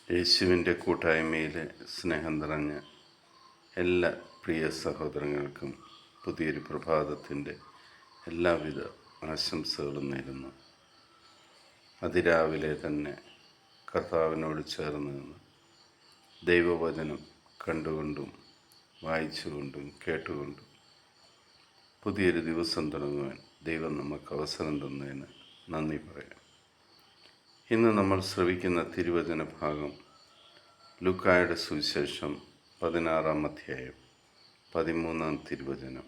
യേശുവിൻ്റെ കൂട്ടായ്മയിലെ സ്നേഹം നിറഞ്ഞ എല്ലാ പ്രിയ സഹോദരങ്ങൾക്കും പുതിയൊരു പ്രഭാതത്തിൻ്റെ എല്ലാവിധ ആശംസകളും നേരുന്നു. അതിരാവിലെ തന്നെ കർത്താവിനോട് ചേർന്ന് നിന്ന് ദൈവവചനം കണ്ടുകൊണ്ടും വായിച്ചുകൊണ്ടും കേട്ടുകൊണ്ടും പുതിയൊരു ദിവസം തുടങ്ങുവാൻ ദൈവം നമുക്ക് അവസരം തന്നതിന് നന്ദി പറയാം. ഇന്ന് നമ്മൾ ശ്രവിക്കുന്ന തിരുവചന ഭാഗം ലൂക്കായുടെ സുവിശേഷം 16-ാം അധ്യായം 13-ാം തിരുവചനം.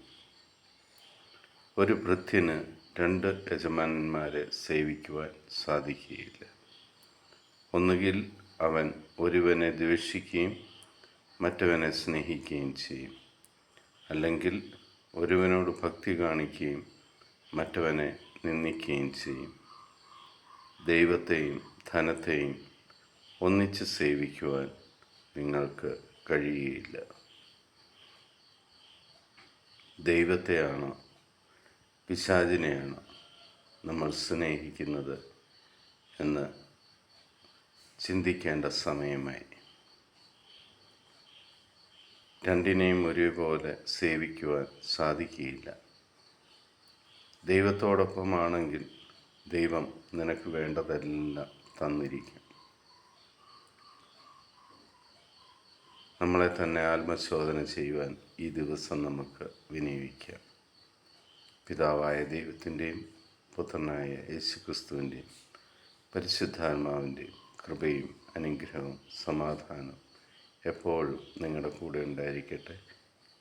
ഒരു ഭൃത്യന് 2 യജമാനന്മാരെ സേവിക്കുവാൻ സാധിക്കുകയില്ല. ഒന്നുകിൽ അവൻ ഒരുവനെ ദ്വേഷിക്കുകയും മറ്റവനെ സ്നേഹിക്കുകയും ചെയ്യും, അല്ലെങ്കിൽ ഒരുവനോട് ഭക്തി കാണിക്കുകയും മറ്റവനെ നിന്ദിക്കുകയും ചെയ്യും. ദൈവത്തെയും ധനത്തെയും ഒന്നിച്ച് സേവിക്കുവാൻ നിങ്ങൾക്ക് കഴിയുകയില്ല. ദൈവത്തെയാണോ പിശാചിനെയാണോ നമ്മൾ സ്നേഹിക്കുന്നത് എന്ന് ചിന്തിക്കേണ്ട സമയമായി. രണ്ടിനെയും ഒരുപോലെ സേവിക്കുവാൻ സാധിക്കുകയില്ല. ദൈവത്തോടൊപ്പമാണെങ്കിൽ ദൈവം നിനക്ക് വേണ്ടതെല്ലാം തന്നിരിക്കും. നമ്മളെ തന്നെ ആത്മശോധന ചെയ്യുവാൻ ഈ ദിവസം നമുക്ക് വിനിയോഗിക്കാം. പിതാവായ ദൈവത്തിൻ്റെയും പുത്രനായ യേശുക്രിസ്തുവിൻ്റെയും പരിശുദ്ധാത്മാവിൻ്റെയും കൃപയും അനുഗ്രഹവും സമാധാനവും എപ്പോഴും നിങ്ങളുടെ കൂടെ ഉണ്ടായിരിക്കട്ടെ.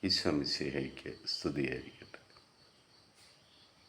ഈശോ മിശിഹായ്ക്ക് സ്തുതിയായിരിക്കും.